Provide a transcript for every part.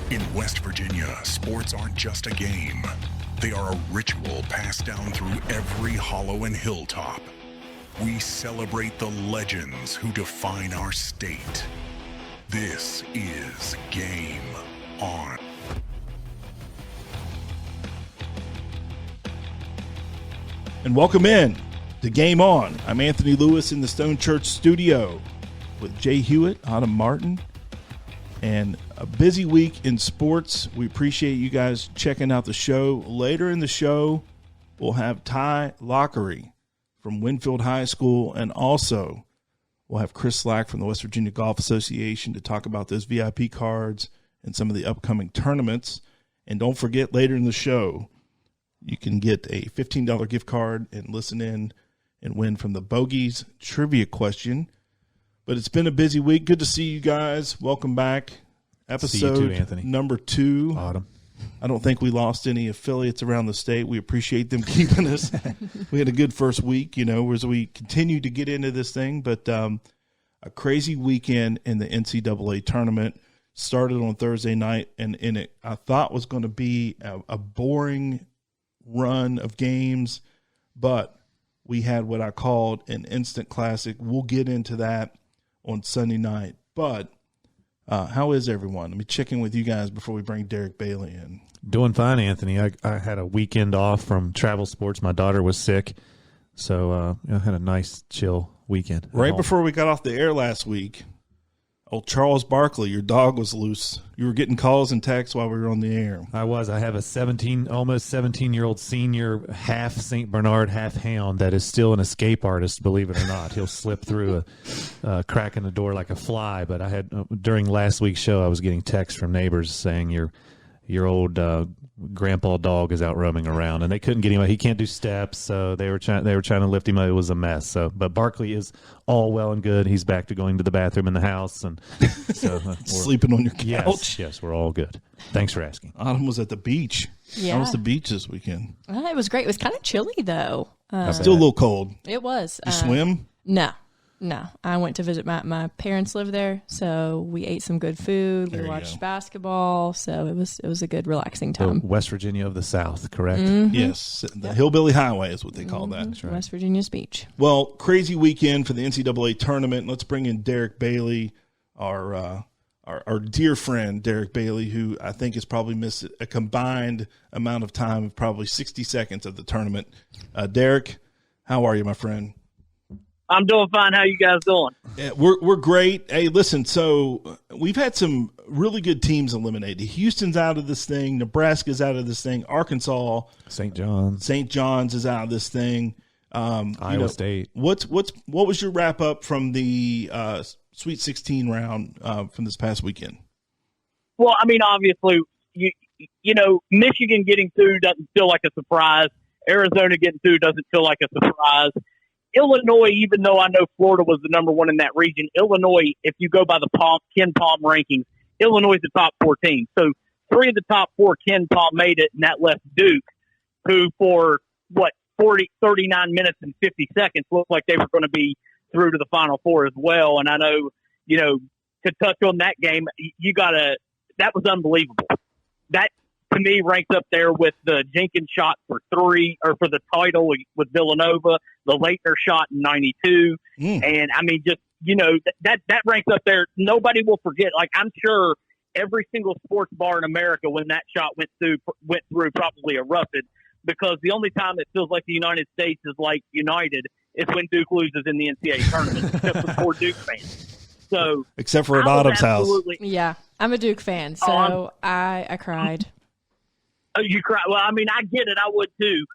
In West Virginia, sports aren't just a game. They are a ritual passed down through every hollow and hilltop. We celebrate the legends who define our state. This is Game On. And welcome in to Game On. I'm Anthony Lewis in the Stone Church studio with Jay Hewitt, Adam Martin, and a busy week in sports. We appreciate you guys checking out the show. Later in the show, we'll have Ty Laughery from Winfield High School, and also we'll have Chris Slack from the West Virginia Golf Association to talk about those VIP cards and some of the upcoming tournaments. And don't forget, later in the show, you can get a $15 gift card and listen in and win from the Bogies trivia question. But it's been a busy week. Good to see you guys. Welcome back. Episode see you too, Anthony. Number 2. Autumn. I don't think we lost any affiliates around the state. We appreciate them keeping us. We had a good first week, as we continue to get into this thing. But a crazy weekend in the NCAA tournament. Started on Thursday night, and it I thought was going to be a boring run of games, but we had what I called an instant classic. We'll get into that on Sunday night. But how is everyone? Let me check in with you guys before we bring Derek Bailey in. Doing fine, Anthony. I had a weekend off from travel sports. My daughter was sick, so I had a nice, chill weekend. Right before we got off the air last week, old Charles Barkley, your dog was loose. You were getting calls and texts while we were on the air. I was. I have a almost 17-year-old senior, half St. Bernard, half hound that is still an escape artist, believe it or not. He'll slip through a crack in the door like a fly. But I had during last week's show, I was getting texts from neighbors saying your old grandpa dog is out roaming around, and they couldn't get him out. He can't do steps, so they were trying to lift him out. It was a mess. So, but Barkley is all well and good. He's back to going to the bathroom in the house, and so sleeping on your couch. Yes, we're all good. Thanks for asking. Autumn was at the beach. Yeah. How was the beach this weekend? It was great. It was kind of chilly though. Still a little cold. It was. You swim? No, I went to visit my parents live there, so we ate some good food. We watched basketball, so it was a good relaxing time. West Virginia of the South, correct? Mm-hmm. Yes, the Hillbilly Highway is what they call that. That's right. West Virginia's beach. Well, crazy weekend for the NCAA tournament. Let's bring in Derek Bailey, our dear friend Derek Bailey, who I think has probably missed a combined amount of time of probably 60 seconds of the tournament. Derek, how are you, my friend? I'm doing fine. How you guys doing? Yeah, we're great. Hey, listen, so we've had some really good teams eliminated. Houston's out of this thing. Nebraska's out of this thing. Arkansas, St. John's is out of this thing. Iowa State. What was your wrap up from the Sweet 16 round from this past weekend? Well, I mean, obviously, you know, Michigan getting through doesn't feel like a surprise. Arizona getting through doesn't feel like a surprise. Illinois, even though I know Florida was the number one in that region, Illinois, if you go by the Ken Palm rankings, Illinois is the top 4 teams. So 3 of the top 4 Ken Palm made it, and that left Duke, who for, 39 minutes and 50 seconds looked like they were going to be through to the Final Four as well. And I know, to touch on that game, that was unbelievable. That, to me, ranks up there with the Jenkins shot for 3 or for the title with Villanova, the Leitner shot in 92. And I mean, just, that ranks up there. Nobody will forget. Like, I'm sure every single sports bar in America, when that shot went through probably erupted, because the only time it feels like the United States is like united is when Duke loses in the NCAA tournament, except for poor Duke fans. So, except for at Autumn's house. Yeah, I'm a Duke fan, so I cried. Oh, you cry? Well, I mean, I get it. I would too.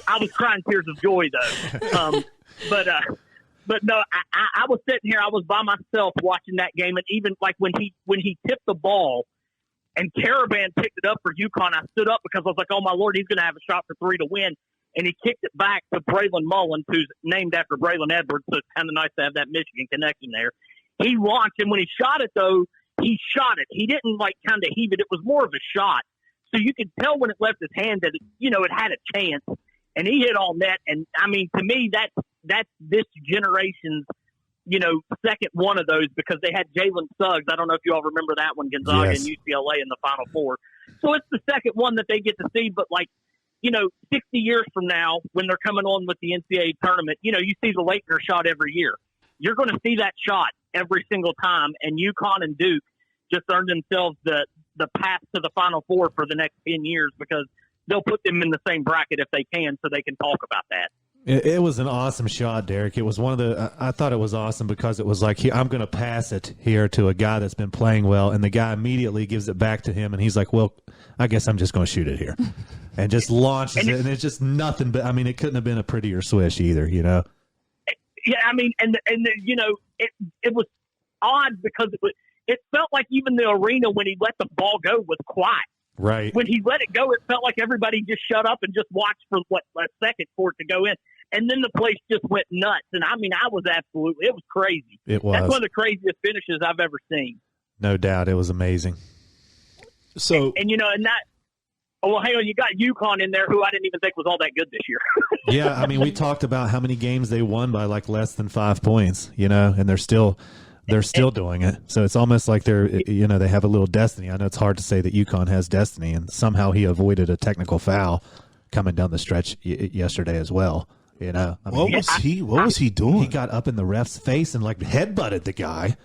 I was crying tears of joy though. But no, I was sitting here. I was by myself watching that game, and even like when he tipped the ball, and Caravan picked it up for UConn, I stood up because I was like, "Oh my Lord, he's going to have a shot for 3 to win." And he kicked it back to Braylon Mullins, who's named after Braylon Edwards. So it's kind of nice to have that Michigan connection there. He launched, and when he shot it though, he shot it. He didn't like kind of heave it. It was more of a shot. So you could tell when it left his hand that, it had a chance, and he hit all net. And I mean, to me, that's this generation's second one of those because they had Jalen Suggs. I don't know if you all remember that one, Gonzaga and UCLA in the Final Four. So it's the second one that they get to see. But 60 years from now, when they're coming on with the NCAA tournament, you see the Laughery shot every year. You're going to see that shot every single time. And UConn and Duke just earned themselves the path to the Final Four for the next 10 years because they'll put them in the same bracket if they can, so they can talk about that. It was an awesome shot, Derek. It was one of the I thought it was awesome because it was like, I'm going to pass it here to a guy that's been playing well, and the guy immediately gives it back to him, and he's like, well, I guess I'm just going to shoot it here. And just launches it, and it's just nothing but, it couldn't have been a prettier swish either, Yeah, it was odd because it felt like even the arena when he let the ball go was quiet. Right. When he let it go, it felt like everybody just shut up and just watched for a second for it to go in. And then the place just went nuts. And it was crazy. It was. That's one of the craziest finishes I've ever seen. No doubt. It was amazing. So, hang on, you got UConn in there who I didn't even think was all that good this year. Yeah. We talked about how many games they won by less than 5 points, and they're still doing it. So it's almost like they have a little destiny. I know it's hard to say that UConn has destiny, and somehow he avoided a technical foul coming down the stretch yesterday as well. What was he doing? He got up in the ref's face and headbutted the guy,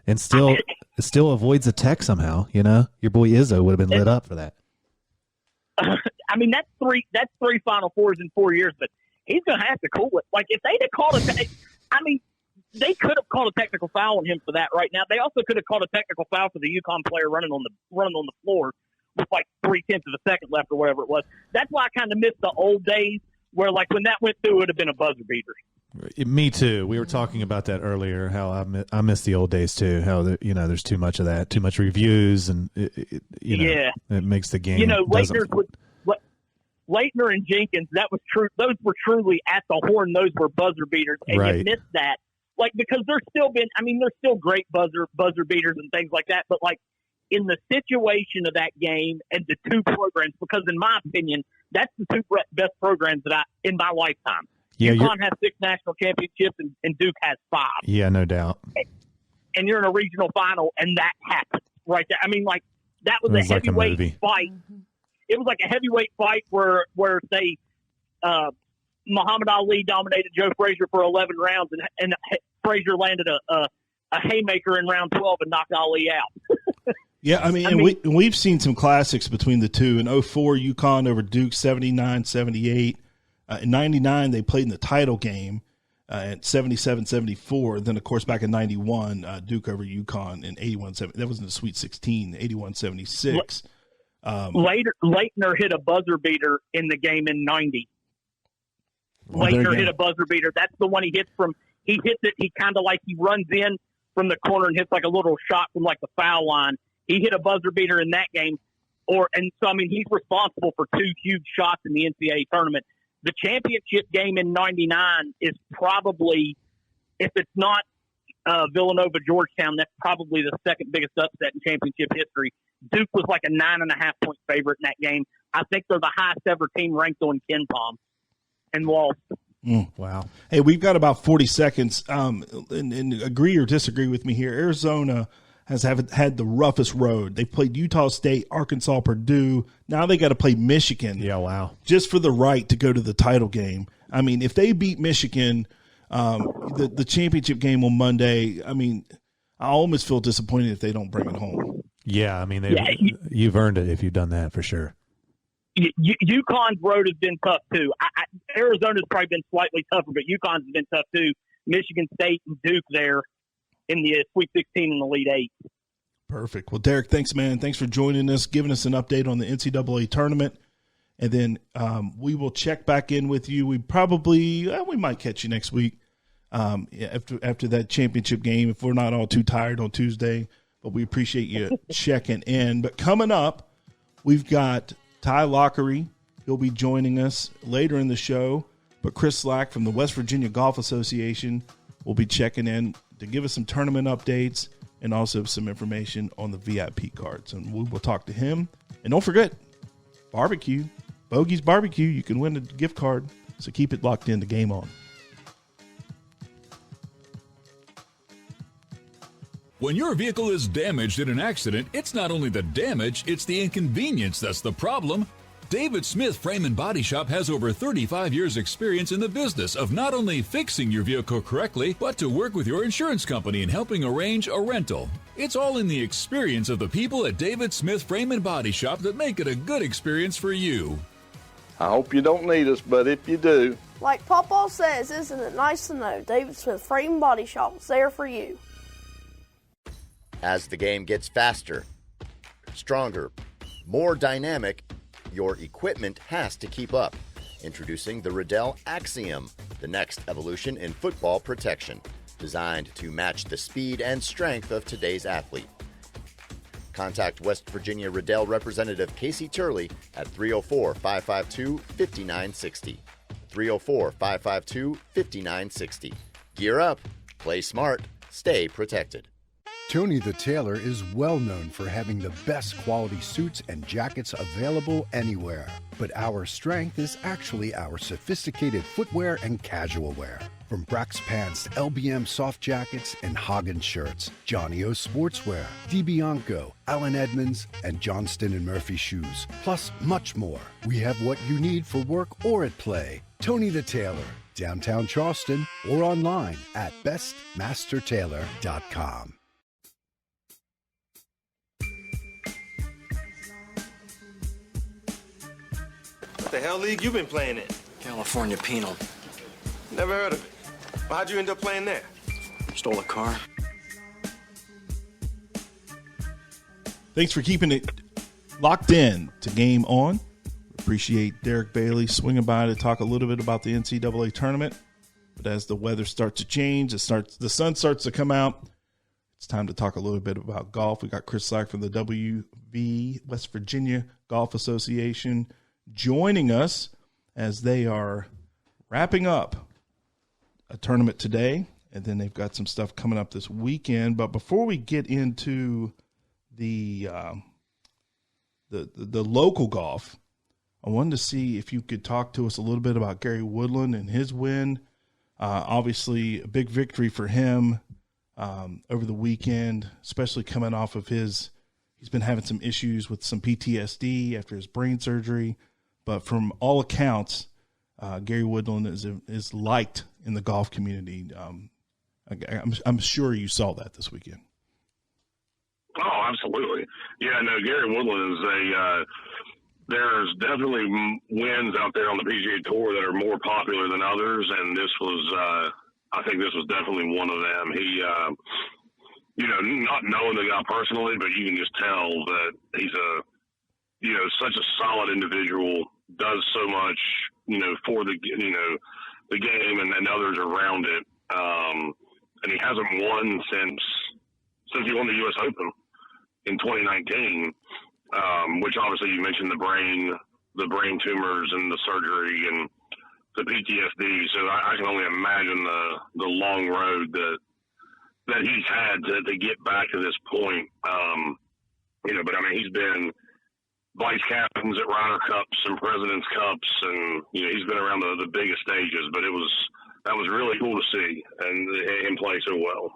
and still avoids a tech somehow. Your boy Izzo would have been lit up for that. That's three Final Fours in 4 years, but he's going to have to cool it. If they'd have called it, they could have called a technical foul on him for that right now. They also could have called a technical foul for the UConn player running on the floor with 0.3 of a second left or whatever it was. That's why I kind of miss the old days where when that went through, it would have been a buzzer beater. Me too. We were talking about that earlier. How I miss the old days too. How there's too much of that, too much reviews, and it makes the game. Laettner and Jenkins, that was true. Those were truly at the horn. Those were buzzer beaters, and right. You missed that. Because there's still great buzzer beaters and things like that. But in the situation of that game and the two programs, because in my opinion, that's the two best programs in my lifetime. Yeah, UConn has 6 national championships and Duke has 5. Yeah, no doubt. And you're in a regional final, and that happens right there. That was a heavyweight fight. It was like a heavyweight fight where say Muhammad Ali dominated Joe Frazier for 11 rounds, and Frazier landed a haymaker in round 12 and knocked Ali out. Yeah, we've seen some classics between the two. In 2004, UConn over Duke 79-78. In 99, they played in the title game at 77-74. Then, of course, back in 91, Duke over UConn in 81-70. That was in the Sweet 16, 81-76. Laettner hit a buzzer beater in the game in 90. Laettner hit a buzzer beater. That's the one he hits from. He hits it. He kind of he runs in from the corner and hits a little shot from the foul line. He hit a buzzer beater in that game. He's responsible for 2 huge shots in the NCAA tournament. The championship game in 99 is probably, if it's not Villanova Georgetown, that's probably the second biggest upset in championship history. Duke was a 9.5 point favorite in that game. I think they're the highest ever team ranked on KenPom and lost. Wow. Hey, we've got about 40 seconds. And agree or disagree with me here. Arizona has had the roughest road. They played Utah State, Arkansas, Purdue. Now they got to play Michigan. Yeah, wow. Just for the right to go to the title game. If they beat Michigan, the championship game on Monday, I almost feel disappointed if they don't bring it home. Yeah, you've earned it if you've done that for sure. UConn's road has been tough too. Arizona's probably been slightly tougher, but UConn's been tough too. Michigan State and Duke there in the Sweet 16 and the Elite 8. Perfect. Well, Derek, thanks, man. Thanks for joining us, giving us an update on the NCAA tournament. And then we will check back in with you. We might catch you next week after that championship game if we're not all too tired on Tuesday. But we appreciate you checking in. But coming up, we've got Ty Laughery. He'll be joining us later in the show. But Chris Slack from the West Virginia Golf Association will be checking in to give us some tournament updates and also some information on the VIP cards. And we will talk to him. And don't forget, barbecue, Bogey's Barbecue. You can win a gift card. So keep it locked in to Game On. When your vehicle is damaged in an accident, it's not only the damage, it's the inconvenience that's the problem. David Smith Frame and Body Shop has over 35 years experience in the business of not only fixing your vehicle correctly, but to work with your insurance company in helping arrange a rental. It's all in the experience of the people at David Smith Frame and Body Shop that make it a good experience for you. I hope you don't need us, but if you do. Like Pawpaw says, isn't it nice to know David Smith Frame and Body Shop is there for you? As the game gets faster, stronger, more dynamic, your equipment has to keep up. Introducing the Riddell Axiom, the next evolution in football protection, designed to match the speed and strength of today's athlete. Contact West Virginia Riddell representative Casey Turley at 304-552-5960. 304-552-5960. Gear up, play smart, stay protected. Tony the Tailor is well known for having the best quality suits and jackets available anywhere. But our strength is actually our sophisticated footwear and casual wear. From Brax pants to LBM soft jackets and Hagen shirts, Johnny O sportswear, DiBianco, Allen Edmonds, and Johnston & Murphy shoes, plus much more. We have what you need for work or at play. Tony the Tailor, downtown Charleston, or online at bestmastertailor.com. What the hell league you been playing in? California Penal. Never heard of it. Well, how'd you end up playing there? Stole a car. Thanks for keeping it locked in to Game On. Appreciate Derek Bailey swinging by to talk a little bit about the NCAA tournament. But as the weather starts to change, the sun starts to come out, it's time to talk a little bit about golf. We got Chris Slack from the West Virginia Golf Association joining us as they are wrapping up a tournament today, and then they've got some stuff coming up this weekend. But before we get into the local golf, I wanted to see if you could talk to us a little bit about Gary Woodland and his win. Obviously, a big victory for him over the weekend, especially coming off of he's been having some issues with some PTSD after his brain surgery. But from all accounts, Gary Woodland is liked in the golf community. I'm sure you saw that this weekend. Oh, absolutely. Yeah, no, Gary Woodland is there's definitely wins out there on the PGA Tour that are more popular than others, and this was, I think this was definitely one of them. He, not knowing the guy personally, but you can just tell that he's such a solid individual, does so much, for the game and others around it. And he hasn't won since he won the U.S. Open in 2019, which obviously you mentioned the brain tumors and the surgery and the PTSD. So I can only imagine the long road that he's had to get back to this point. But I mean, he's been vice captains at Ryder Cups and President's Cups, and he's been around the biggest stages. But that was really cool to see and him play so well.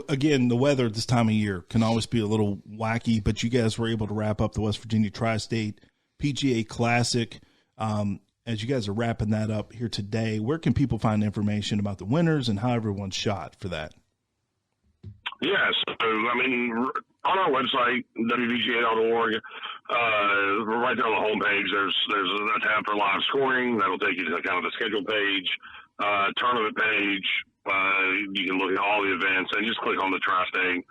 Again, the weather this time of year can always be a little wacky, but you guys were able to wrap up the West Virginia Tri-State PGA Classic. As you guys are wrapping that up here today, where can people find information about the winners and how everyone shot for that? Yeah, so, I mean, on our website, WVGA.org, right there on the homepage, there's a tab for live scoring. That'll take you to kind of the schedule page, tournament page. You can look at all the events and just click on the Tri-State.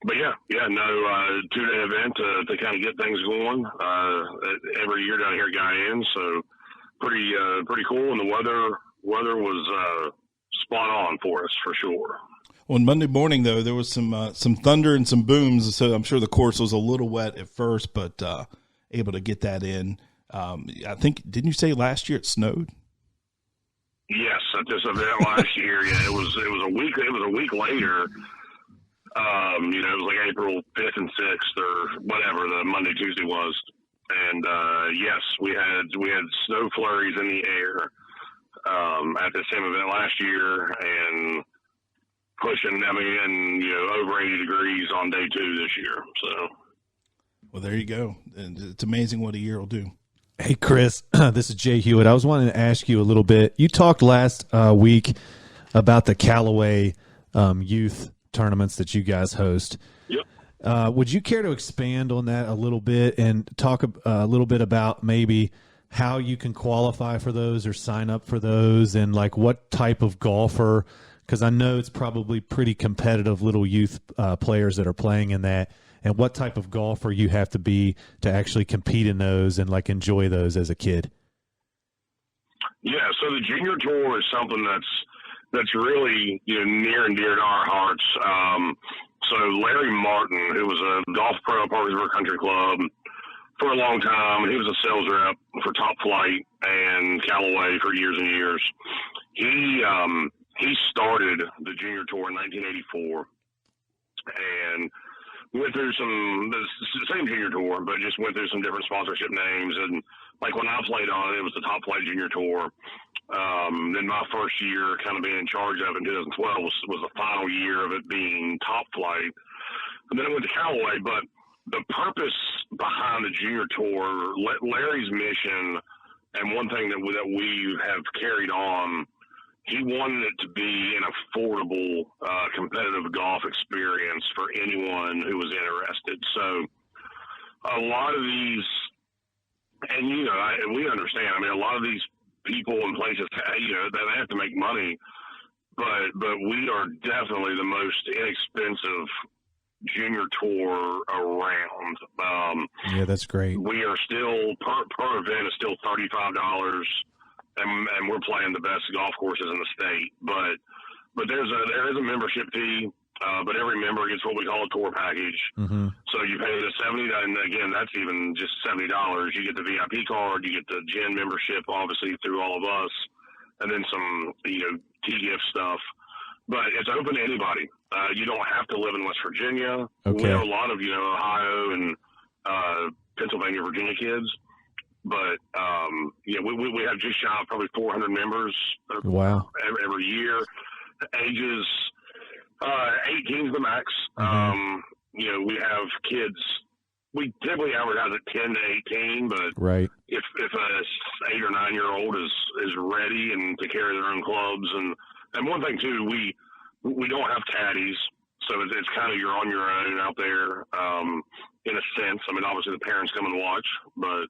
But no, 2-day event to kind of get things going every year down here at Guyenne. So pretty cool, and the weather was spot on for us for sure. On Monday morning, though, there was some thunder and some booms, so I'm sure the course was a little wet at first, but able to get that in. I think, didn't you say last year it snowed? Yes, at this event last year, it was a week. It was a week later. It was like April 5th and 6th or whatever the Monday Tuesday was, and yes, we had snow flurries in the air at the same event last year, and pushing, and over 80 degrees on day 2 this year. So, well, there you go. And it's amazing what a year will do. Hey, Chris, this is Jay Hewitt. I was wanting to ask you a little bit. You talked last week about the Callaway youth tournaments that you guys host. Yep. Would you care to expand on that a little bit and talk a little bit about maybe how you can qualify for those or sign up for those, and like what type of golfer? Because I know it's probably pretty competitive little youth players that are playing in that. And what type of golfer you have to be to actually compete in those and like enjoy those as a kid? Yeah, so the junior tour is something that's really near and dear to our hearts. So Larry Martin, who was a golf pro at Parkersburg Country Club for a long time, he was a sales rep for Top Flight and Callaway for years and years. He started the junior tour in 1984 and went through the same junior tour, but just went through some different sponsorship names. And like when I played on it, it was the Top Flight Junior Tour. Then my first year kind of being in charge of it in 2012 was the final year of it being Top Flight. And then I went to Callaway. But the purpose behind the junior tour, Larry's mission, and one thing that we have carried on, he wanted it to be an affordable, competitive golf experience for anyone who was interested. So a lot of these, and we understand. I mean, a lot of these people and places, they have to make money, but we are definitely the most inexpensive junior tour around. Yeah, that's great. We are still per event is still $35. And we're playing the best golf courses in the state, but there is a membership fee, but every member gets what we call a tour package. Mm-hmm. So you pay the $70, and again, that's even just $70. You get the VIP card, you get the gin membership, obviously through all of us, and then some T-gift stuff. But it's open to anybody. You don't have to live in West Virginia. Okay. We know a lot of Ohio and Pennsylvania, Virginia kids. But we have just shy of probably 400 members. Wow. Every year, ages 18 is the max. Mm-hmm. We have kids. We typically advertise at 10 to 18, but right. If a 8 or 9 year old is ready and to carry their own clubs, and one thing too, we don't have caddies, so it's kind of you're on your own out there in a sense. I mean, obviously the parents come and watch, but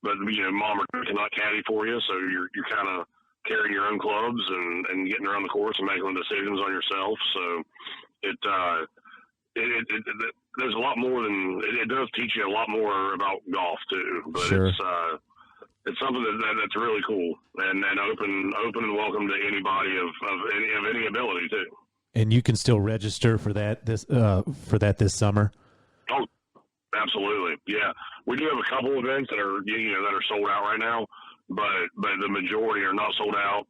mom or dad cannot caddy for you, so you're kind of carrying your own clubs and getting around the course and making the decisions on yourself. So there's a lot more than it does teach you a lot more about golf too. But sure. It's something that's really cool and open and welcome to anybody of any ability too. And you can still register for that this summer. Oh, absolutely, yeah. We do have a couple events that are that are sold out right now, but the majority are not sold out.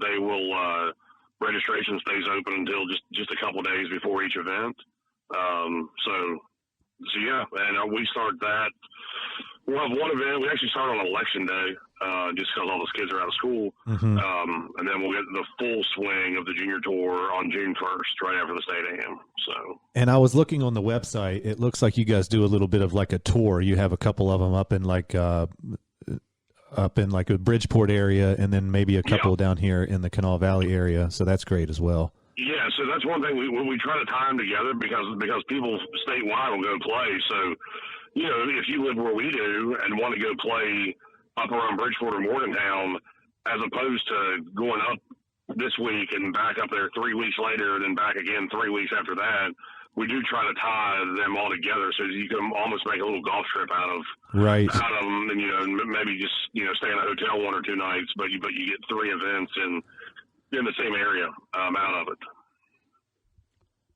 They will registration stays open until just a couple days before each event. So yeah, and we start that. We'll have one event. We actually start on election day, just because all those kids are out of school. Mm-hmm. And then we'll get the full swing of the junior tour on June 1st, right after the state AM. So. And I was looking on the website. It looks like you guys do a little bit of like a tour. You have a couple of them up in like a Bridgeport area, and then maybe a couple down here in the Kanawha Valley area. So that's great as well. Yeah, so that's one thing we try to tie them together because people statewide will go play. So, if you live where we do and want to go play up around Bridgeport or Morgantown, as opposed to going up this week and back up there 3 weeks later and then back again 3 weeks after that, we do try to tie them all together so you can almost make a little golf trip out of them, and maybe just stay in a hotel 1 or 2 nights, but you get 3 events in the same area out of it.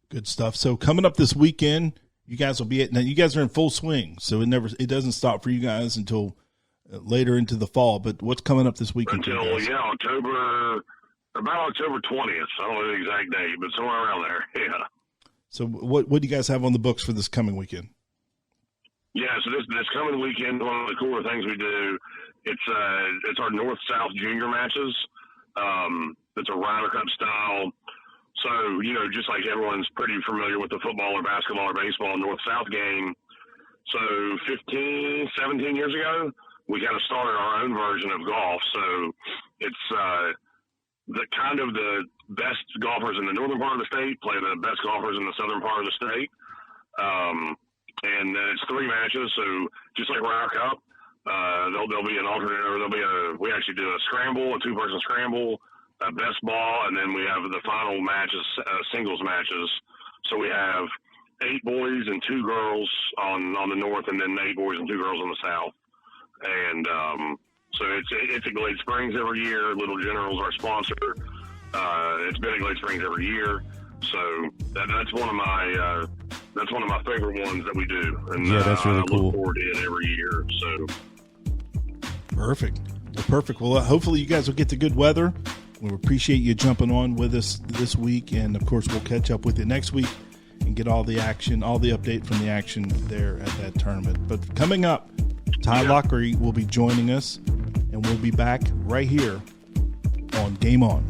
Good stuff. So coming up this weekend, you guys will be now. You guys are in full swing, so it doesn't stop for you guys until later into the fall. But what's coming up this weekend? Until October 20th. I don't know the exact date, but somewhere around there. Yeah. So what do you guys have on the books for this coming weekend? Yeah, so this coming weekend, one of the cooler things we do, it's our North-South junior matches. It's a Ryder Cup style. So, just like everyone's pretty familiar with the football or basketball or baseball north-south game. So 15, 17 years ago, we kind of started our own version of golf. So it's the best golfers in the northern part of the state play the best golfers in the southern part of the state. And then it's 3 matches. So just like Ryder Cup, there'll be an alternate, or we actually do a scramble, a 2-person scramble, a best ball, and then we have the final matches, singles matches. So we have 8 boys and 2 girls on the north, and then 8 boys and 2 girls on the south. And so it's at Glade Springs every year. Little General's our sponsor. It's been at Glade Springs every year. So that's one of my favorite ones that we do. And that's really cool. I look forward to it every year. So perfect. Well, perfect. Well, hopefully you guys will get the good weather. We appreciate you jumping on with us this week, and of course we'll catch up with you next week and get all the action, all the update from the action there at that tournament. But coming up, Ty Laughery will be joining us, and we'll be back right here on Game On.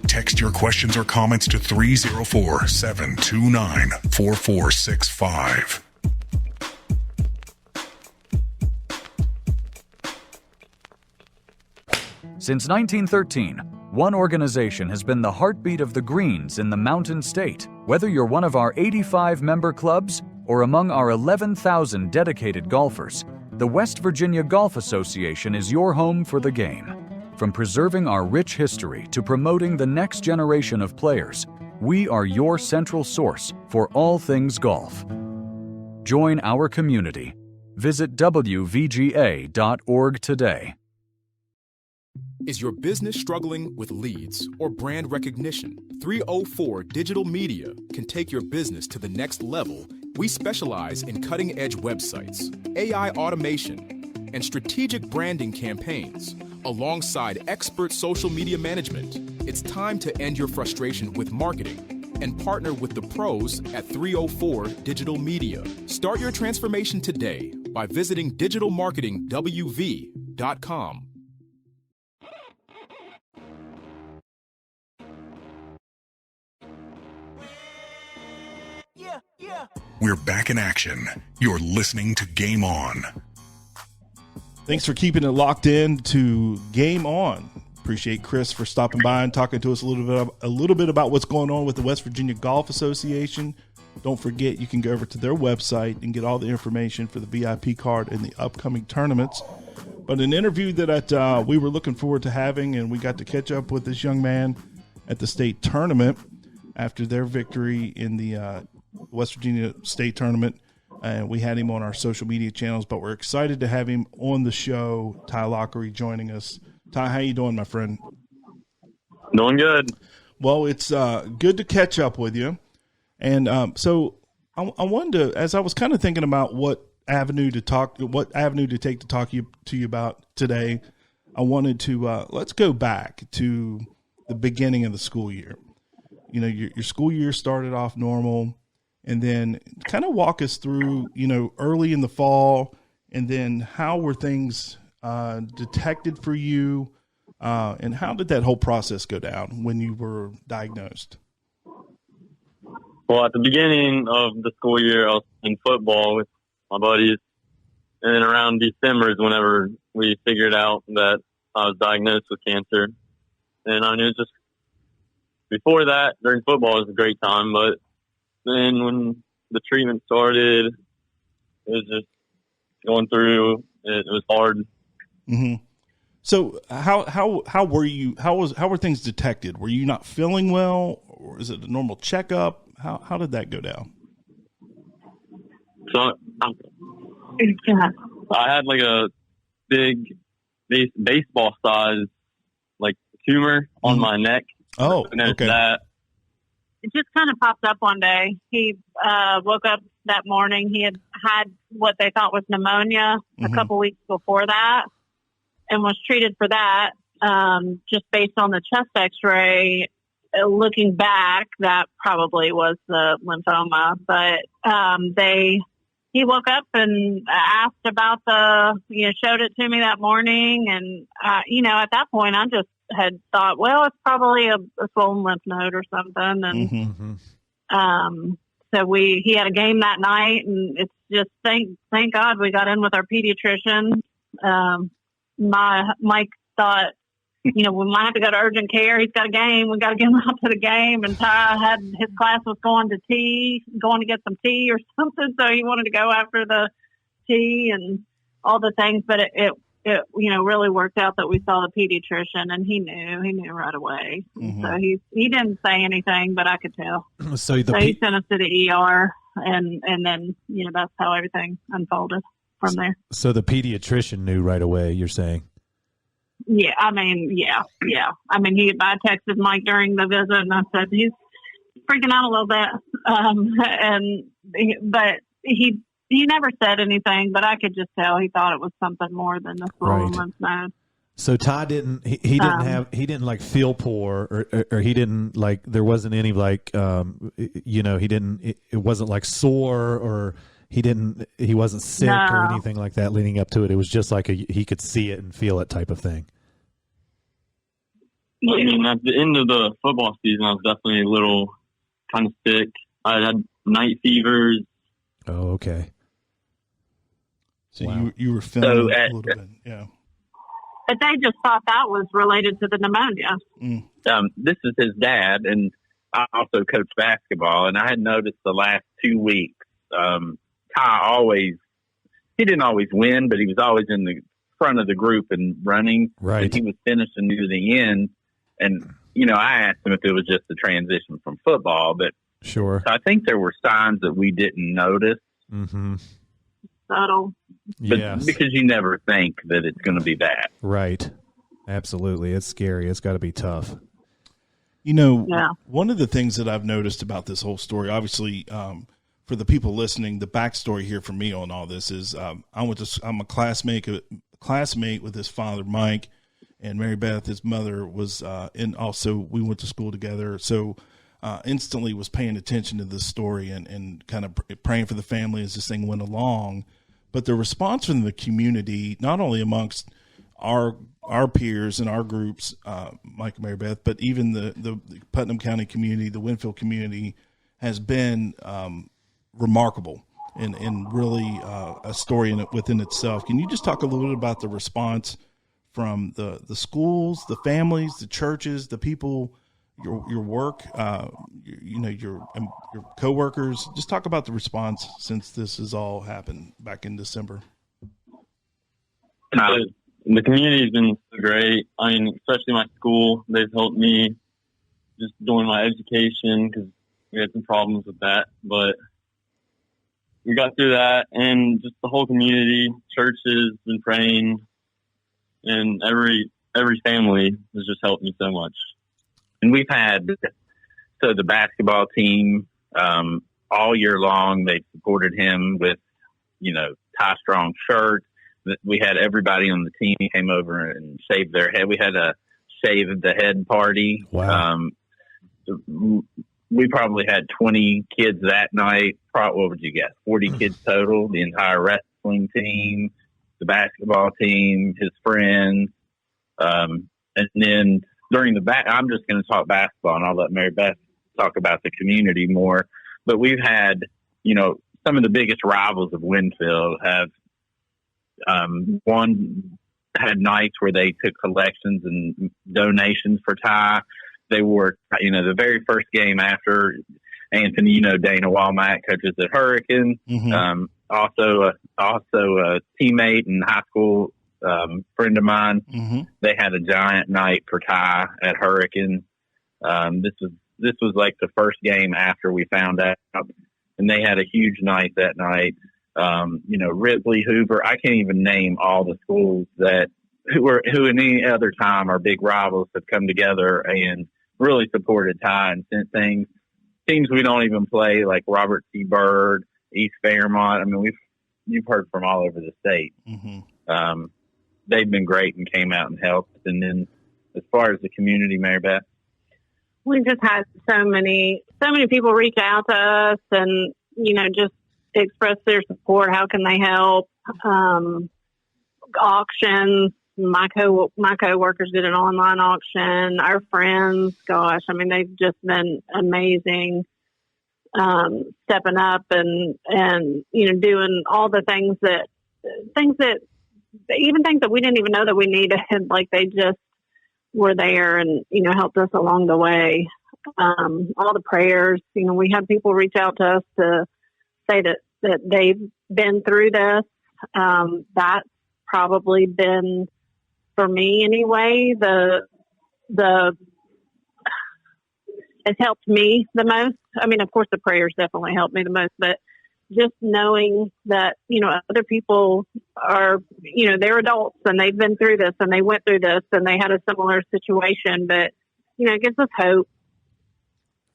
Text your questions or comments to 304-729-4465. Since 1913, one organization has been the heartbeat of the Greens in the Mountain State. Whether you're one of our 85 member clubs or among our 11,000 dedicated golfers, the West Virginia Golf Association is your home for the game. From preserving our rich history to promoting the next generation of players, we are your central source for all things golf. Join our community. Visit WVGA.org today. Is your business struggling with leads or brand recognition? 304 Digital Media can take your business to the next level. We specialize in cutting-edge websites, AI automation, and strategic branding campaigns, alongside expert social media management. It's time to end your frustration with marketing and partner with the pros at 304 Digital Media. Start your transformation today by visiting digitalmarketingwv.com. We're back in action. You're listening to Game On. Thanks for keeping it locked in to Game On. Appreciate Chris for stopping by and talking to us a little bit about what's going on with the West Virginia Golf Association. Don't forget, you can go over to their website and get all the information for the VIP card and the upcoming tournaments. But an interview that we were looking forward to having, and we got to catch up with this young man at the state tournament after their victory in the West Virginia State Tournament, and we had him on our social media channels, but we're excited to have him on the show. Ty Laughery joining us. Ty, how you doing, my friend? Doing good. Well, it's good to catch up with you. And so I wanted to, as I was kind of thinking about what avenue to take to talk to you about today, I wanted to let's go back to the beginning of the school year. You know, your school year started off normal. And then kind of walk us through, early in the fall, and then how were things detected for you, and how did that whole process go down when you were diagnosed? Well, at the beginning of the school year, I was in football with my buddies, and then around December is whenever we figured out that I was diagnosed with cancer. And I knew just before that, during football, it was a great time, but then when the treatment started, it was just going through. It was hard. Mm-hmm. So how were you? How were things detected? Were you not feeling well, or is it a normal checkup? How did that go down? So I had like a big baseball size like tumor on my neck. Oh, okay. It just kind of popped up one day. He woke up that morning. He had what they thought was pneumonia a couple weeks before that and was treated for that. Just based on the chest x-ray, looking back, that probably was the lymphoma. But they he woke up and asked about showed it to me that morning. And, at that point, I just had thought, well, it's probably a swollen lymph node or something. And so he had a game that night, and it's just thank God we got in with our pediatrician. Mike thought, we might have to go to urgent care. He's got a game. We got to get him out to the game. And Ty had his class was going to get some tea or something. So he wanted to go after the tea and all the things. But it really worked out that we saw the pediatrician, and he knew right away. So he didn't say anything, but I could tell. So he sent us to the ER, and then, that's how everything unfolded from there. So the pediatrician knew right away, you're saying? Yeah, I texted Mike during the visit, and I said he's freaking out a little bit. But he never said anything, but I could just tell he thought it was something more than the swollen lymph node. So Ty didn't didn't like feel poor, or he didn't like, there wasn't any like it wasn't like sore, or he wasn't sick or anything like that leading up to it. It was just like he could see it and feel it type of thing. I mean, at the end of the football season, I was definitely a little kind of sick. I had night fevers. Oh, okay. So you were feeling a little bit, yeah. But they just thought that was related to the pneumonia. This is his dad, and I also coach basketball, and I had noticed the last 2 weeks, Ty he didn't always win, but he was always in the front of the group and running. Right. And he was finishing near the end. And, I asked him if it was just the transition from football, but sure. So I think there were signs that we didn't notice. Subtle. But yes. Because you never think that it's going to be bad. Right. Absolutely. It's scary. It's got to be tough. One of the things that I've noticed about this whole story, obviously, for the people listening, the backstory here for me on all this is I'm a classmate with his father, Mike, and Mary Beth, his mother, was and also we went to school together. So instantly was paying attention to this story and kind of praying for the family as this thing went along. But the response from the community, not only amongst our peers and our groups, Mike and Mary Beth, but even the Putnam County community, the Winfield community, has been remarkable and really a story within itself. Can you just talk a little bit about the response from the schools, the families, the churches, the people, your work, your coworkers? Just talk about the response since this has all happened back in December. The community's been great. I mean, especially my school, they've helped me just during my education because we had some problems with that, but we got through that, and just the whole community, churches, been praying, and every family has just helped me so much. And we've had the basketball team all year long. They've supported him with Ty Strong shirts. We had everybody on the team came over and shaved their head. We had a shave the head party. Wow. We probably had 20 kids that night. What would you guess? 40 kids total. The entire wrestling team, the basketball team, his friends. And then during I'm just going to talk basketball, and I'll let Mary Beth talk about the community more. But we've had, some of the biggest rivals of Winfield have one had nights where they took collections and donations for Ty. They were, the very first game after Anthony, Dana Walmack coaches at Hurricane. Mm-hmm. Also a teammate and high school friend of mine. Mm-hmm. They had a giant night for Ty at Hurricane. This was like the first game after we found out, and they had a huge night that night. Ripley, Hoover. I can't even name all the schools who in any other time are big rivals have come together and really supported Ty and sent teams we don't even play, like Robert C. Byrd, East Fairmont. I mean, you've heard from all over the state. Mm-hmm. They've been great and came out and helped. And then as far as the community, Mary Beth, we just had so many people reach out to us and, just express their support. How can they help? Auctions. My coworkers did an online auction. Our friends, gosh, I mean, they've just been amazing, stepping up and doing all the things that we didn't even know that we needed. Like, they just were there and helped us along the way. All the prayers. We had people reach out to us to say that they've been through this. That's probably been, for me anyway, it's helped me the most. I mean, of course, the prayers definitely helped me the most, but just knowing that, other people are, they're adults and they've been through this and they went through this and they had a similar situation, but, it gives us hope.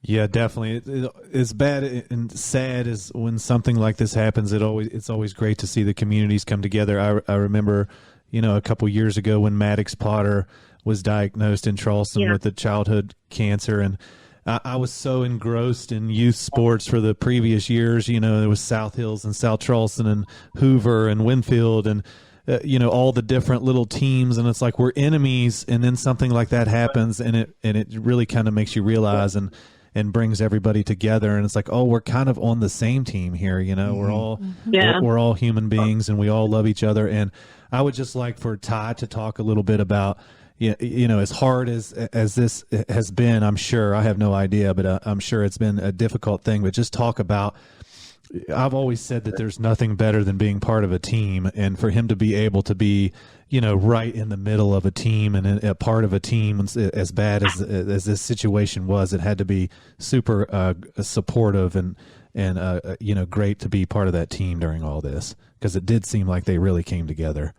Yeah, definitely. As bad and sad as when something like this happens, it's always great to see the communities come together. I remember, a couple years ago when Maddox Potter was diagnosed in Charleston with a childhood cancer, and I was so engrossed in youth sports for the previous years. There was South Hills and South Charleston and Hoover and Winfield and all the different little teams, and it's like we're enemies, and then something like that happens, and it really kind of makes you realize and brings everybody together, and it's like, oh, we're kind of on the same team here. We're all we're all human beings, and we all love each other. And I would just like for Ty to talk a little bit about, as hard as this has been, I'm sure, I have no idea, but I'm sure it's been a difficult thing, but just talk about, I've always said that there's nothing better than being part of a team, and for him to be able to be, right in the middle of a team and a part of a team, as bad as this situation was, it had to be super supportive and great to be part of that team during all this, because it did seem like they really came together.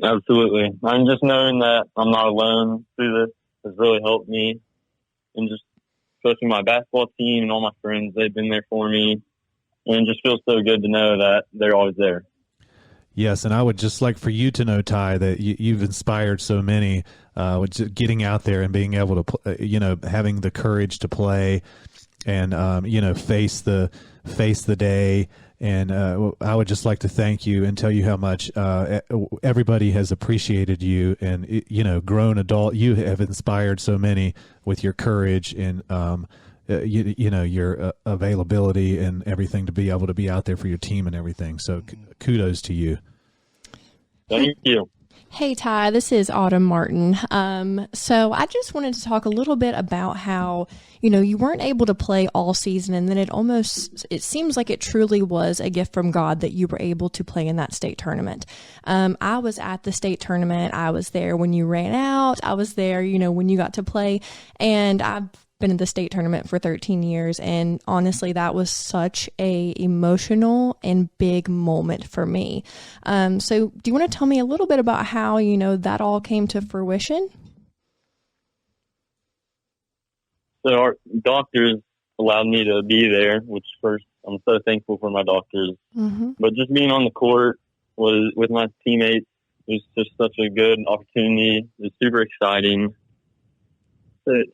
Absolutely. I'm just knowing that I'm not alone through this has really helped me, and just especially my basketball team and all my friends, they've been there for me, and it just feels so good to know that they're always there. Yes, and I would just like for you to know, Ty, that you've inspired so many with just getting out there and being able to, having the courage to play and, face the day. And I would just like to thank you and tell you how much everybody has appreciated you and, grown adult. You have inspired so many with your courage and, your availability and everything to be able to be out there for your team and everything. So kudos to you. Thank you. Hey, Ty, this is Autumn Martin. So I just wanted to talk a little bit about how, you weren't able to play all season, and then it seems like it truly was a gift from God that you were able to play in that state tournament. I was at the state tournament. I was there when you ran out. I was there, when you got to play, and I've been in the state tournament for 13 years. And honestly, that was such a emotional and big moment for me. So do you want to tell me a little bit about how, that all came to fruition? So our doctors allowed me to be there, which first I'm so thankful for my doctors. Mm-hmm. But just being on the court with my teammates was just such a good opportunity. It was super exciting. So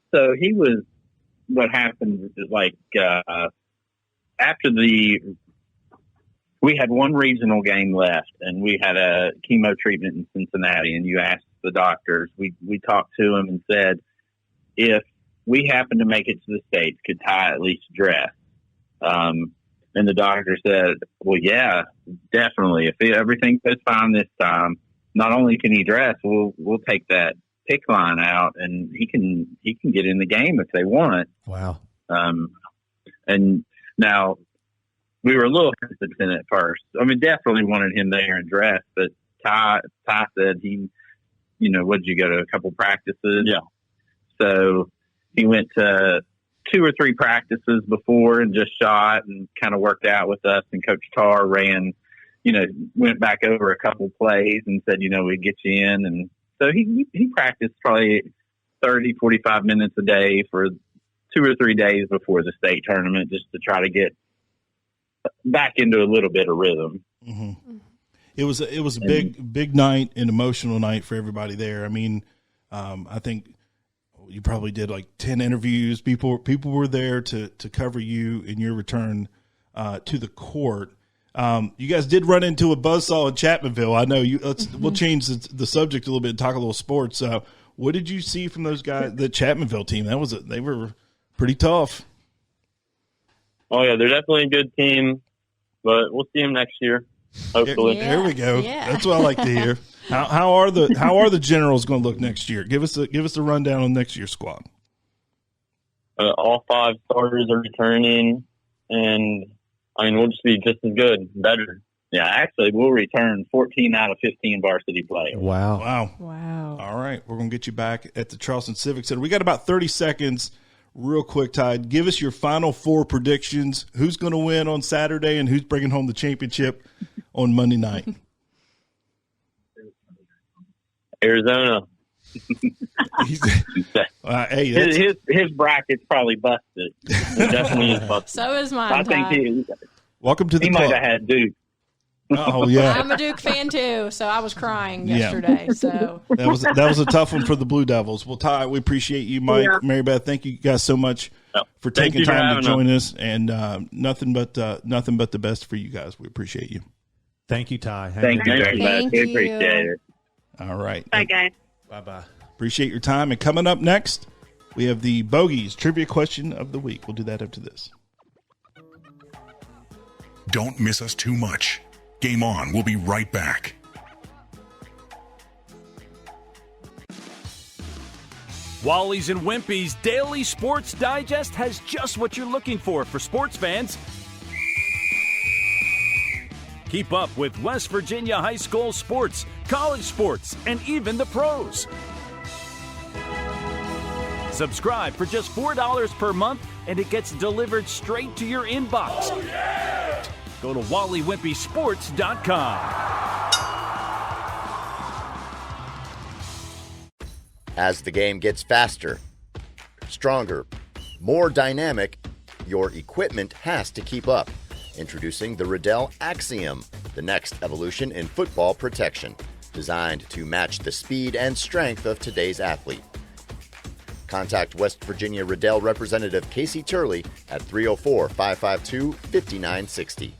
what happened is after we had one regional game left, and we had a chemo treatment in Cincinnati, and you asked the doctors, we talked to them and said, if we happen to make it to the States, could Ty at least dress? And the doctor said, well, yeah, definitely. If everything goes fine this time, not only can he dress, we'll take that pick line out, and he can get in the game if they want. Wow. And now we were a little hesitant at first. I mean, definitely wanted him there and dress, but Ty said he, would you go to a couple practices? Yeah. So he went to 2 or 3 practices before and just shot and kind of worked out with us, and Coach Tarr went back over a couple plays and said, we'd get you in. And so he practiced probably 30, 45 minutes a day for 2 or 3 days before the state tournament, just to try to get back into a little bit of rhythm. Mm-hmm. It was a big night, an emotional night for everybody there. I mean, I think you probably did like 10 interviews. People were there to cover you in your return to the court. You guys did run into a buzzsaw in Chapmanville. I know you. We'll change the subject a little bit and talk a little sports. What did you see from those guys, the Chapmanville team? They were pretty tough. Oh yeah, they're definitely a good team, but we'll see them next year. Hopefully. There we go. Yeah. That's what I like to hear. How are the Generals going to look next year? Give us a rundown on next year's squad. All 5 starters are returning, and we'll just be just as good, better. Yeah, actually, we'll return 14 out of 15 varsity players. Wow. All right, we're going to get you back at the Charleston Civic Center. We got about 30 seconds. Real quick, Ty, give us your final 4 predictions. Who's going to win on Saturday and who's bringing home the championship on Monday night? Arizona. Hey, his bracket's probably busted. It definitely is busted. So is mine. I think welcome to the club. He might have had Duke. Oh yeah, I'm a Duke fan too, so I was crying yesterday. So that was a tough one for the Blue Devils. Well, Ty, we appreciate you, Mike, Mary Beth. Thank you guys so much for taking time to join us, and nothing but the best for you guys. We appreciate you. Thank you, Ty. Thank you very much. We appreciate it. All right. Bye, guys. Bye. Appreciate your time. And coming up next, we have the Bogies Trivia Question of the Week. We'll do that after this. Don't miss us too much. Game On. We'll be right back. Wally's and Wimpy's Daily Sports Digest has just what you're looking for sports fans. Keep up with West Virginia high school sports, college sports, and even the pros. Subscribe for just $4 per month, and it gets delivered straight to your inbox. Oh, yeah! Go to WallyWimpySports.com. As the game gets faster, stronger, more dynamic, your equipment has to keep up. Introducing the Riddell Axiom, the next evolution in football protection, designed to match the speed and strength of today's athlete. Contact West Virginia Riddell representative Casey Turley at 304-552-5960.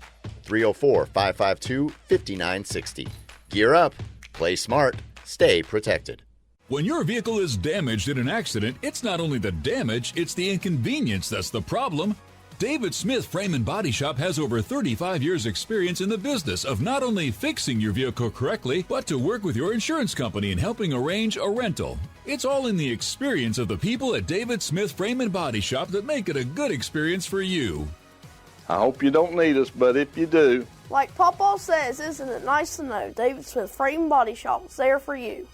304-552-5960. Gear up, play smart, stay protected. When your vehicle is damaged in an accident, it's not only the damage, it's the inconvenience that's the problem. David Smith Frame and Body Shop has over 35 years experience in the business of not only fixing your vehicle correctly, but to work with your insurance company in helping arrange a rental. It's all in the experience of the people at David Smith Frame and Body Shop that make it a good experience for you. I hope you don't need us, but if you do. Like Papa says, isn't it nice to know David Smith Frame Body Shop is there for you?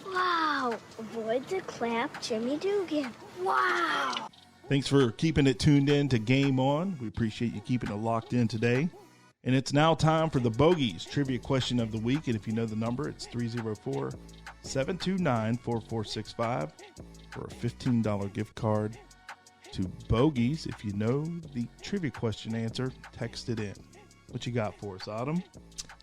Wow! Avoid the clap, Jimmy Dugan. Wow! Thanks for keeping it tuned in to Game On. We appreciate you keeping it locked in today. And it's now time for the Bogies Trivia Question of the Week. And if you know the number, it's 304-729-4465 for a $15 gift card to Bogies. If you know the trivia question answer, text it in. What you got for us, Autumn?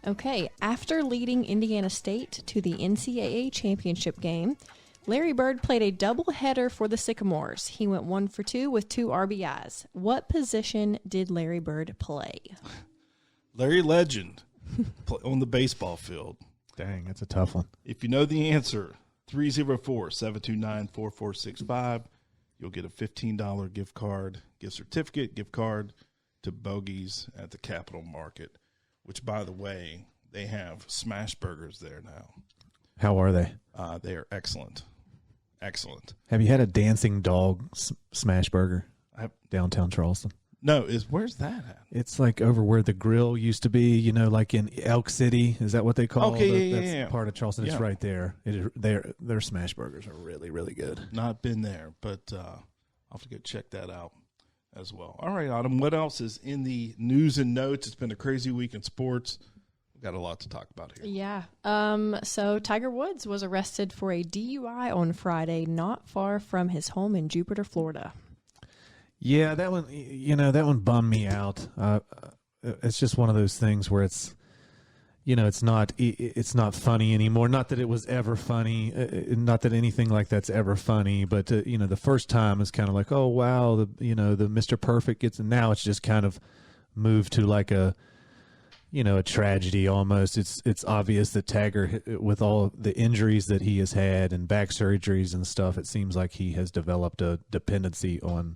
Okay, after leading Indiana State to the NCAA championship game, Larry Bird played a doubleheader for the Sycamores. He went 1 for 2 with 2 RBIs. What position did Larry Bird play? Larry Legend on the baseball field. Dang, that's a tough one. If you know the answer, 304-729-4465. You'll get a $15 gift certificate, gift card to Bogies at the Capitol Market, which, by the way, they have smash burgers there now. How are they? They are excellent. Excellent. Have you had a dancing dog smash burger downtown Charleston? No, where's that at? It's like over where the grill used to be, like in Elk City. Is that what they call it? Okay, That's part of Charleston. It's right there. Their smash burgers are really, really good. Not been there, but I'll have to go check that out as well. All right, Autumn, what else is in the news and notes? It's been a crazy week in sports. We've got a lot to talk about here. Yeah. So Tiger Woods was arrested for a DUI on Friday, not far from his home in Jupiter, Florida. Yeah, that one bummed me out. It's just one of those things where it's, it's not funny anymore. Not that it was ever funny. Not that anything like that's ever funny. But the first time is kind of like, oh wow, the Mr. Perfect gets, and now it's just kind of moved to like a tragedy almost. It's obvious that Taggart, with all the injuries that he has had and back surgeries and stuff, it seems like he has developed a dependency on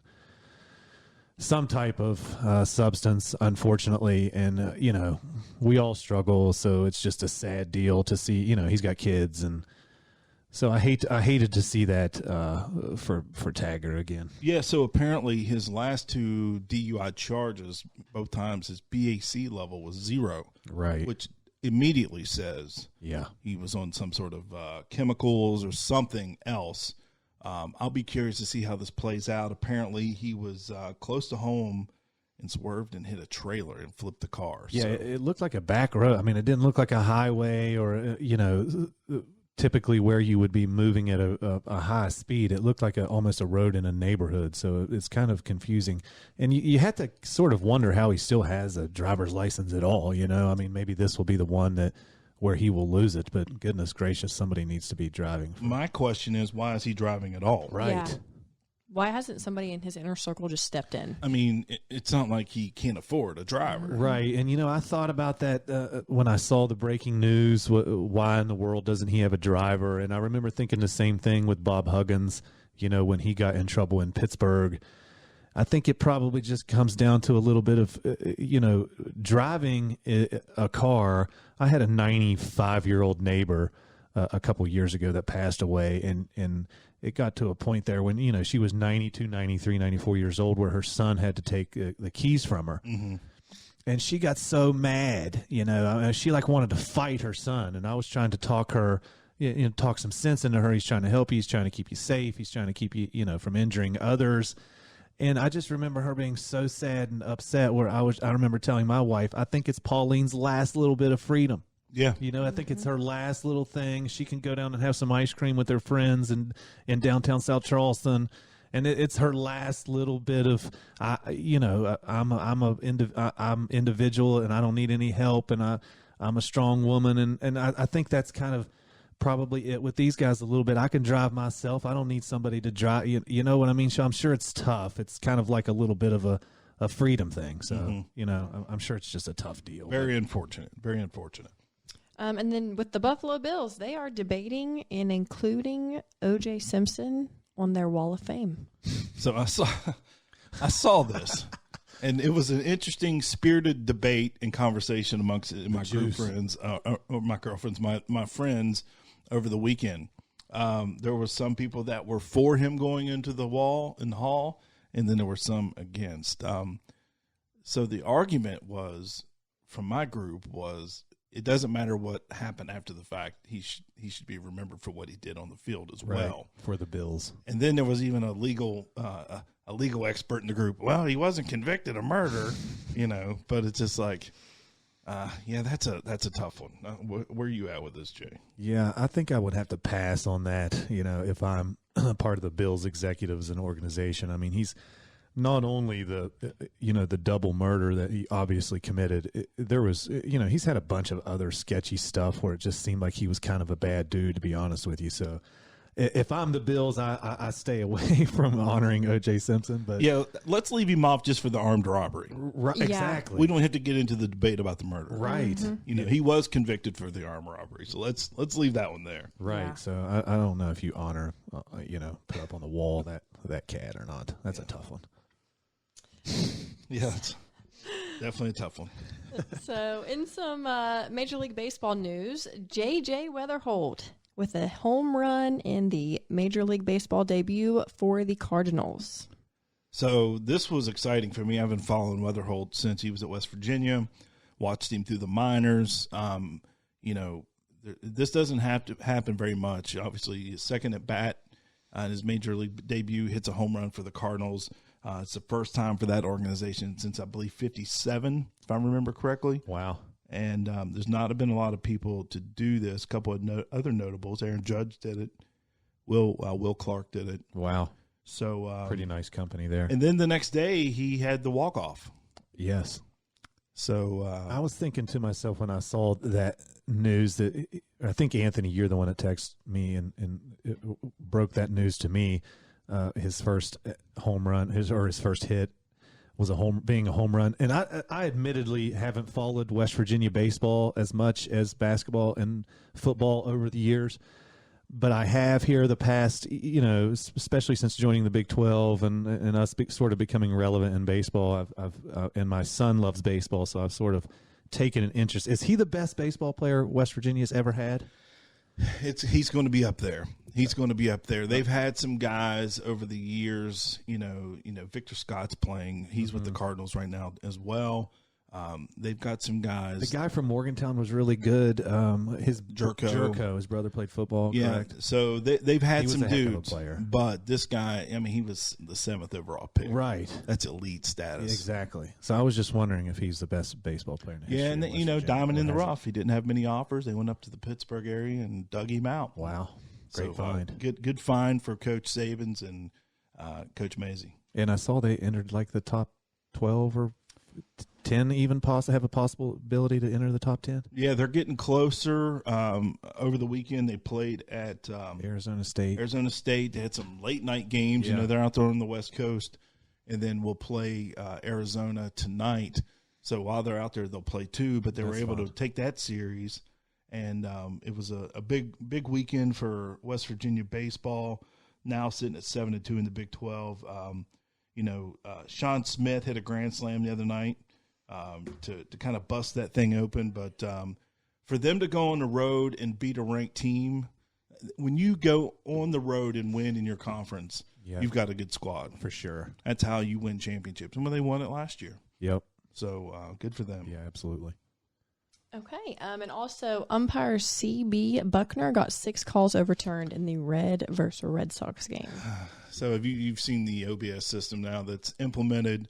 some type of substance, unfortunately. And, we all struggle. So it's just a sad deal to see, he's got kids. And so I hated to see that for Taggart again. Yeah. So apparently his last 2 DUI charges, both times his BAC level was 0. Right. Which immediately says he was on some sort of chemicals or something else. I'll be curious to see how this plays out. Apparently, he was close to home and swerved and hit a trailer and flipped the car. Yeah, so. it looked like a back road. I mean, it didn't look like a highway or, typically where you would be moving at a high speed. It looked like almost a road in a neighborhood. So it's kind of confusing. And you had to sort of wonder how he still has a driver's license at all. I mean, maybe this will be the one where he will lose it, but goodness gracious, somebody needs to be driving. My question is, why is he driving at all? Right. Yeah. Why hasn't somebody in his inner circle just stepped in? I mean, it's not like he can't afford a driver. Right. And, I thought about that when I saw the breaking news. Why in the world doesn't he have a driver? And I remember thinking the same thing with Bob Huggins, when he got in trouble in Pittsburgh. I think it probably just comes down to a little bit of, driving a car. I had a 95-year-old neighbor a couple years ago that passed away, and it got to a point there when, she was 92, 93, 94 years old, where her son had to take the keys from her. Mm-hmm. And she got so mad, she wanted to fight her son. And I was trying to talk her, talk some sense into her. He's trying to help you. He's trying to keep you safe. He's trying to keep you, from injuring others. And I just remember her being so sad and upset, where I remember telling my wife, I think it's Pauline's last little bit of freedom. Yeah. I think it's her last little thing. She can go down and have some ice cream with her friends in downtown South Charleston. And it's her last little bit of, I'm individual and I don't need any help, and I'm a strong woman. And I think that's kind of probably it with these guys a little bit. I can drive myself. I don't need somebody to drive. You know what I mean? So I'm sure it's tough. It's kind of like a little bit of a freedom thing. So, I'm sure it's just a tough deal. Very unfortunate. Very unfortunate. And then with the Buffalo Bills, they are debating and including O.J. Simpson on their Wall of Fame. So I saw this, and it was an interesting, spirited debate and conversation amongst my group friends, or my girlfriends, my friends over the weekend. There were some people that were for him going into the hall, and then there were some against. So the argument was, from my group, was it doesn't matter what happened after the fact. He should be remembered for what he did on the field as well. For the Bills. And then there was even a legal expert in the group. Well, he wasn't convicted of murder, but it's just like, that's a tough one. Where are you at with this, Jay? Yeah, I think I would have to pass on that, if I'm part of the Bills executives and organization. I mean, he's not only the double murder that he obviously committed. There was, he's had a bunch of other sketchy stuff where it just seemed like he was kind of a bad dude, to be honest with you. So if I'm the Bills, I stay away from honoring O.J. Simpson. But yeah, let's leave him off just for the armed robbery. Right, yeah. Exactly. We don't have to get into the debate about the murder. Right. Mm-hmm. He was convicted for the armed robbery. So let's leave that one there. Right. Yeah. So I don't know if you honor, put up on the wall that cat or not. That's a tough one. Yeah, it's definitely a tough one. So in some Major League Baseball news, J.J. Weatherholt with a home run in the Major League Baseball debut for the Cardinals. So this was exciting for me. I've been following Weatherholt since he was at West Virginia, watched him through the minors. This doesn't have to happen very much. Obviously, his second at bat in his Major League debut, hits a home run for the Cardinals. It's the first time for that organization since, I believe, 1957, if I remember correctly. Wow. And there's not been a lot of people to do this. A couple of other notables. Aaron Judge did it. Will Clark did it. Wow. So pretty nice company there. And then the next day, he had the walk-off. Yes. So I was thinking to myself when I saw that news that I think Anthony, you're the one that texted me and it broke that news to me. His first home run, his first hit was being a home run. And I admittedly haven't followed West Virginia baseball as much as basketball and football over the years. But I have here the past, especially since joining the Big 12 and us sort of becoming relevant in baseball. And my son loves baseball, so I've sort of taken an interest. Is he the best baseball player West Virginia's ever had? He's going to be up there. He's going to be up there. They've had some guys over the years. Victor Scott's playing. He's with the Cardinals right now as well. They've got some guys. The guy from Morgantown was really good. His Jerko, his brother played football. Yeah, correct? so they've had some dudes. Heck of a player. But this guy, he was the 7th overall pick. Right, that's elite status. Exactly. So I was just wondering if he's the best baseball player in history. Yeah, and diamond in the rough. He didn't have many offers. They went up to the Pittsburgh area and dug him out. Wow, great find. Good find for Coach Sabins and Coach Mazey. And I saw they entered like the top 12 or 10 even have a possibility to enter the top 10. Yeah, they're getting closer. Over the weekend, they played at Arizona State. They had some late night games. Yeah. They're out there on the West Coast, and then we'll play Arizona tonight. So while they're out there, they'll play 2. But they were able to take that series, and it was a big weekend for West Virginia baseball. Now sitting at 7-2 in the Big 12. Sean Smith hit a grand slam the other night to kind of bust that thing open. But for them to go on the road and beat a ranked team, when you go on the road and win in your conference, you've got a good squad. For sure. That's how you win championships. And when they won it last year. Yep. So good for them. Yeah, absolutely. Okay, and also umpire C.B. Buckner got 6 calls overturned in the Red versus Red Sox game. So you've seen the OBS system now that's implemented.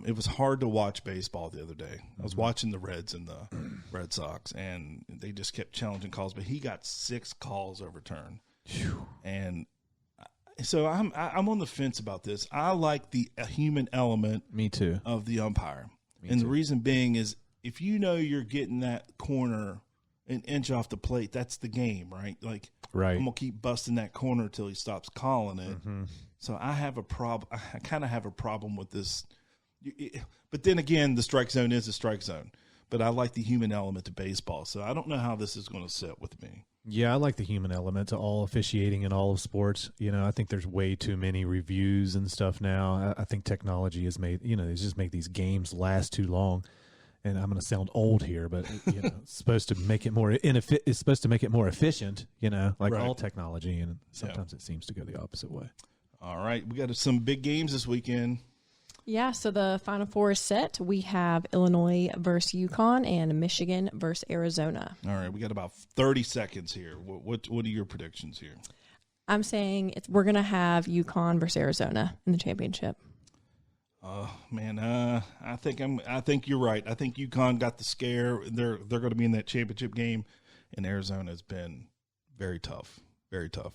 It was hard to watch baseball the other day. I was watching the Reds and the Red Sox, and they just kept challenging calls. But he got 6 calls overturned, and so I'm on the fence about this. I like the human element. Me too. Of the umpire, Me too. the reason being is if you're getting that corner an inch off the plate, that's the game, right? Like, right. I'm gonna keep busting that corner till he stops calling it. Mm-hmm. So I have a problem. I kind of have a problem with this. But then again, the strike zone is a strike zone. But I like the human element to baseball, so I don't know how this is going to sit with me. Yeah, I like the human element to all officiating in all of sports. I think there's way too many reviews and stuff now. I think technology has made, they just make these games last too long. And I'm going to sound old here, but it's supposed to make it more it's supposed to make it more efficient, like all technology, and sometimes it seems to go the opposite way. All right, we got some big games this weekend. Yeah, so the Final Four is set. We have Illinois versus UConn and Michigan versus Arizona. All right, we got about 30 seconds here. What are your predictions here? I'm saying we're going to have UConn versus Arizona in the championship. Oh man, I think you're right. I think UConn got the scare. They're going to be in that championship game, and Arizona has been very tough, very tough.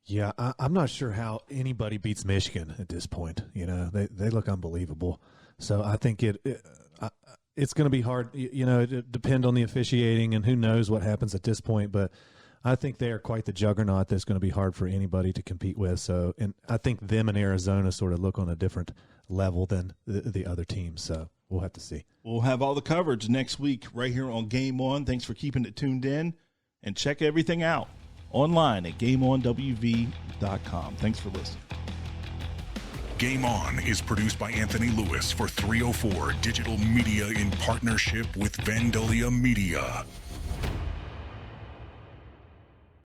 Yeah, I'm not sure how anybody beats Michigan at this point. They look unbelievable. So I think it's going to be hard. It depend on the officiating, and who knows what happens at this point. But I think they are quite the juggernaut that's going to be hard for anybody to compete with. So, and I think them and Arizona sort of look on a different level than the other teams. So we'll have to see. We'll have all the coverage next week right here on Game On. Thanks for keeping it tuned in, and check everything out online at GameOnWV.com. Thanks for listening. Game On is produced by Anthony Lewis for 304 Digital Media in partnership with Vandalia Media.